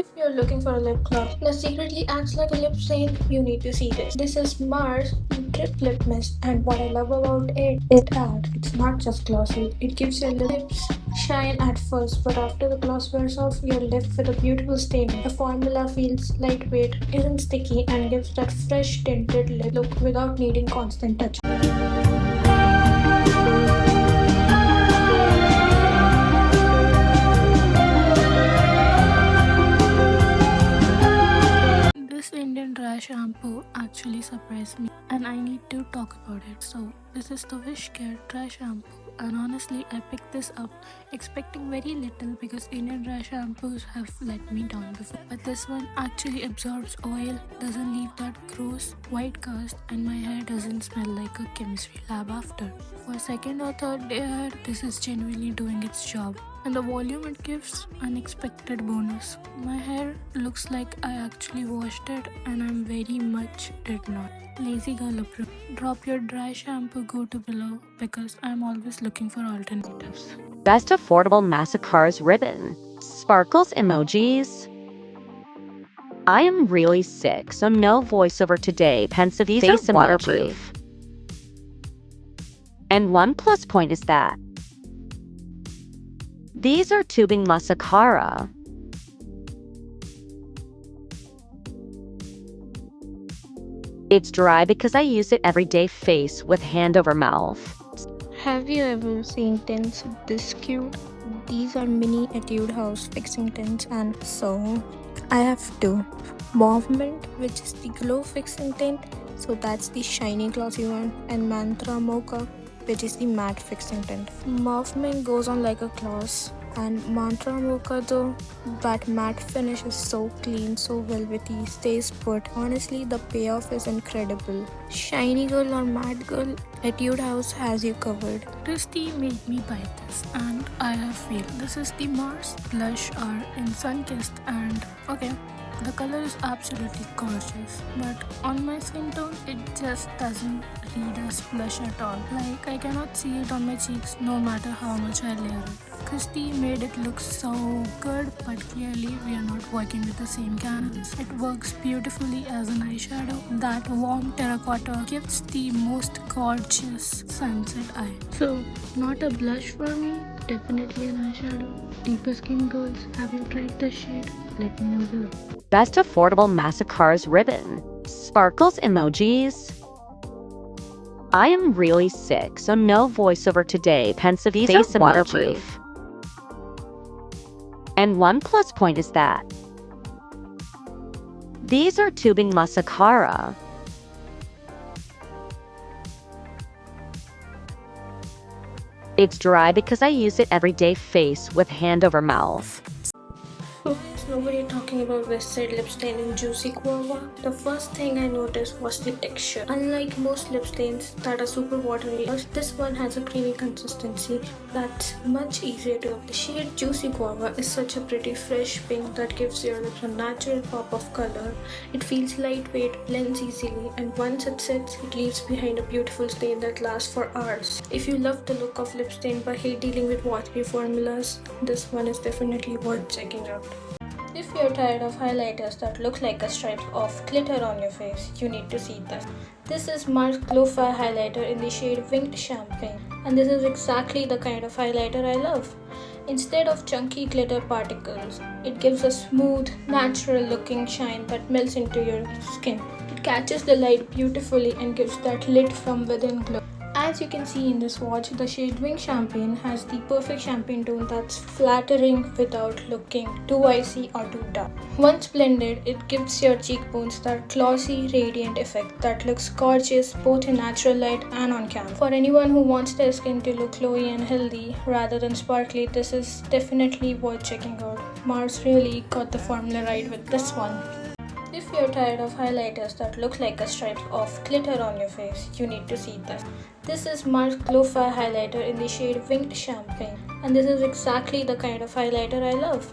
If you're looking for a lip gloss that secretly acts like a lip stain, you need to see this. This is Mars Drip Lip Mist, and what I love about it's not just glossy. It gives your lips shine at first, but after the gloss wears off, you're left with a beautiful stain. The formula feels lightweight, isn't sticky, and gives that fresh tinted lip look without needing constant touch. This Indian dry shampoo actually surprised me and I need to talk about it. So, this is the Wishcare dry shampoo, and honestly, I picked this up expecting very little because Indian dry shampoos have let me down before. But this one actually absorbs oil, doesn't leave that gross white cast, and my hair doesn't smell like a chemistry lab after. For second or third day, this is genuinely doing its job. And the volume it gives, unexpected bonus. My hair looks like I actually washed it and I'm very much did not. Lazy girl approach. Drop your dry shampoo, go to below because I'm always looking for alternatives. Best affordable Massacres ribbon. Sparkles emojis. I am really sick, so no voiceover today. Pensive face and waterproof. And one plus point is that these are tubing mascara. It's dry because I use it every day. Face with hand over mouth. Have you ever seen tints this cute? These are mini Etude House fixing tints, and so I have two. Mauve Mint, which is the glow fixing tint, so that's the shiny glossy one, and Mantra Mocha, which is the matte fixing tint. Mauve Mint goes on like a gloss, and Mantra Mocha though, that matte finish is so clean, so velvety, stays put. Honestly, the payoff is incredible. Shiny girl or matte girl, Etude House has you covered. Christy made me buy this, and I have feel. This is the Mars Blush R in Sunkissed, and okay, the color is absolutely gorgeous, but on my skin tone, it just doesn't read as blush at all. Like, I cannot see it on my cheeks no matter how much I layer it. Christy made it look so good, but clearly we are not working with the same canvas. It works beautifully as an eyeshadow. That warm terracotta gives the most gorgeous sunset eye. So, not a blush for me, definitely an eyeshadow. Deeper skin girls, have you tried this shade? Let me know below. Best affordable Massacres ribbon. Sparkles emojis. I am really sick, so no voiceover today. Pensive face and waterproof. And one plus point is that these are tubing mascara. It's dry because I use it every day. Face with hand over mouth. Is nobody talking about West Side lip stain in Juicy Guava? The first thing I noticed was the texture. Unlike most lip stains that are super watery, this one has a creamy consistency that's much easier to apply. The shade Juicy Guava is such a pretty fresh pink that gives your lips a natural pop of color. It feels lightweight, blends easily, and once it sets, it leaves behind a beautiful stain that lasts for hours. If you love the look of lip stain but hate dealing with watery formulas, this one is definitely worth checking out. If you're tired of highlighters that look like a stripe of glitter on your face, you need to see this. This is Mars Glow-Fi highlighter in the shade Winged Champagne, and this is exactly the kind of highlighter I love. Instead of chunky glitter particles, it gives a smooth, natural looking shine that melts into your skin. It catches the light beautifully and gives that lit from within glow. As you can see in this swatch, the shade Wing Champagne has the perfect champagne tone that's flattering without looking too icy or too dark. Once blended, it gives your cheekbones that glossy, radiant effect that looks gorgeous both in natural light and on camera. For anyone who wants their skin to look glowy and healthy rather than sparkly, this is definitely worth checking out. Mars really got the formula right with this one. If you're tired of highlighters that look like a stripe of glitter on your face, you need to see this. This is Mars Glow-Fi highlighter in the shade Winged Champagne, and this is exactly the kind of highlighter I love.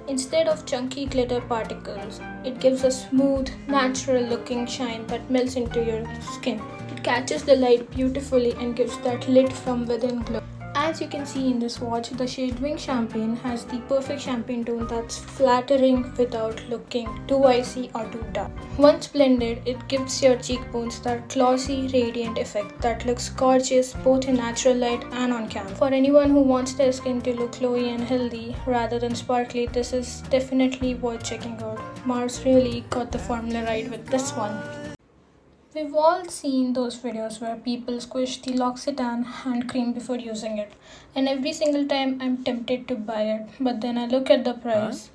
Instead of chunky glitter particles, it gives a smooth, natural looking shine that melts into your skin. It catches the light beautifully and gives that lit from within glow. As you can see in this swatch, the shade Wing Champagne has the perfect champagne tone that's flattering without looking too icy or too dark. Once blended, it gives your cheekbones that glossy, radiant effect that looks gorgeous both in natural light and on camera. For anyone who wants their skin to look glowy and healthy rather than sparkly, this is definitely worth checking out. Mars really got the formula right with this one. We've all seen those videos where people squish the L'Occitane hand cream before using it, and every single time I'm tempted to buy it, but then I look at the price.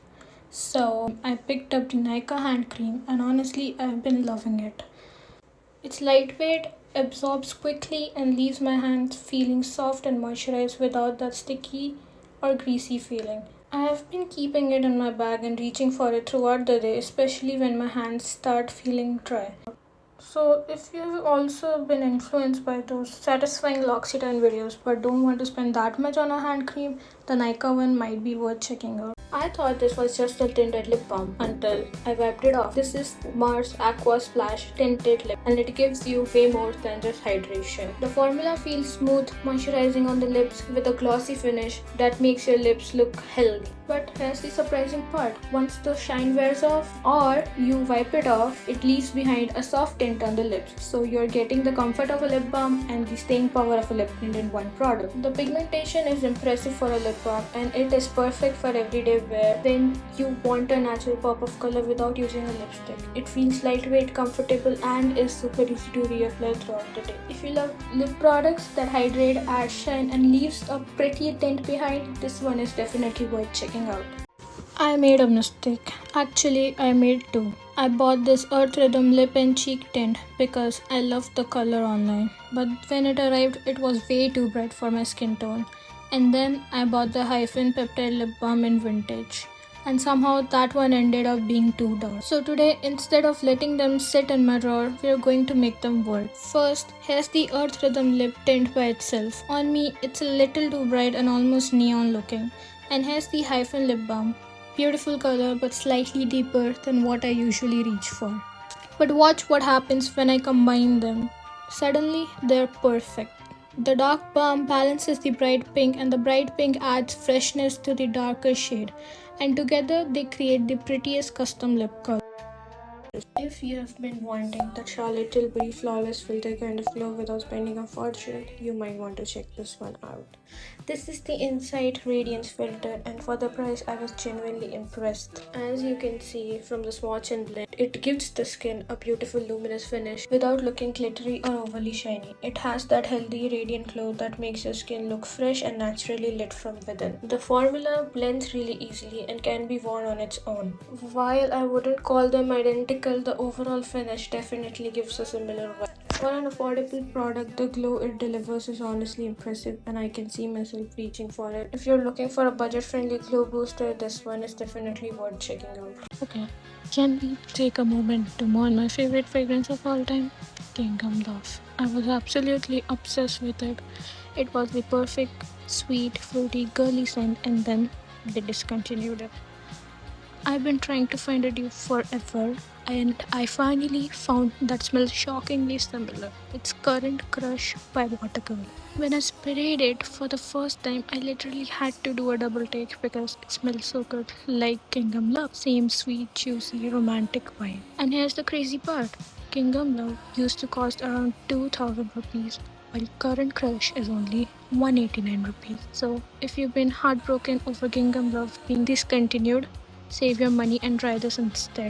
So I picked up the Nykaa hand cream, and honestly, I've been loving it. It's lightweight, absorbs quickly, and leaves my hands feeling soft and moisturized without that sticky or greasy feeling. I have been keeping it in my bag and reaching for it throughout the day, especially when my hands start feeling dry. So, if you've also been influenced by those satisfying L'Occitane videos but don't want to spend that much on a hand cream, the Nykaa one might be worth checking out. I thought this was just a tinted lip balm until I wiped it off. This is Mars Aqua Splash Tinted Lip, and it gives you way more than just hydration. The formula feels smooth, moisturizing on the lips with a glossy finish that makes your lips look healthy. But here's the surprising part. Once the shine wears off or you wipe it off, it leaves behind a soft tint on the lips. So you're getting the comfort of a lip balm and the staying power of a lip tint in one product. The pigmentation is impressive for a lip balm, and it is perfect for everyday wear when you want a natural pop of color without using a lipstick. It feels lightweight, comfortable, and is super easy to reapply throughout the day. If you love lip products that hydrate, add shine, and leaves a pretty tint behind, this one is definitely worth checking out. I made a mistake. Actually, I made two. I bought this Earth Rhythm lip and cheek tint because I loved the color online. But when it arrived, it was way too bright for my skin tone. And then I bought the Hyphen Peptide Lip Balm in Vintage. And somehow that one ended up being too dark. So today, instead of letting them sit in my drawer, we are going to make them work. First, here's the Earth Rhythm lip tint by itself. On me, it's a little too bright and almost neon looking. And here's the Hyphen Lip Balm. Beautiful color but slightly deeper than what I usually reach for. But watch what happens when I combine them. Suddenly, they're perfect. The dark balm balances the bright pink, and the bright pink adds freshness to the darker shade, and together they create the prettiest custom lip color. If you have been wanting that Charlotte Tilbury flawless filter kind of glow without spending a fortune, you might want to check this one out. This is the Insight Radiance filter, and for the price I was genuinely impressed. As you can see from the swatch and blend, it gives the skin a beautiful luminous finish without looking glittery or overly shiny. It has that healthy radiant glow that makes your skin look fresh and naturally lit from within. The formula blends really easily and can be worn on its own. While I wouldn't call them identical, the overall finish definitely gives a similar vibe. For an affordable product, the glow it delivers is honestly impressive, and I can see myself reaching for it. If you're looking for a budget-friendly glow booster, this one is definitely worth checking out. Okay, can we take a moment to mourn my favorite fragrance of all time? Gingham Love. I was absolutely obsessed with it. It was the perfect, sweet, fruity, girly scent, and then they discontinued it. I've been trying to find a dupe forever, and I finally found that smells shockingly similar. It's Current Crush by Watergirl. When I sprayed it for the first time, I literally had to do a double take because it smells so good, like Gingham Love. Same sweet, juicy, romantic vibe. And here's the crazy part. Gingham Love used to cost around 2000 rupees, while Current Crush is only 189 rupees. So if you've been heartbroken over Gingham Love being discontinued, save your money and try this instead.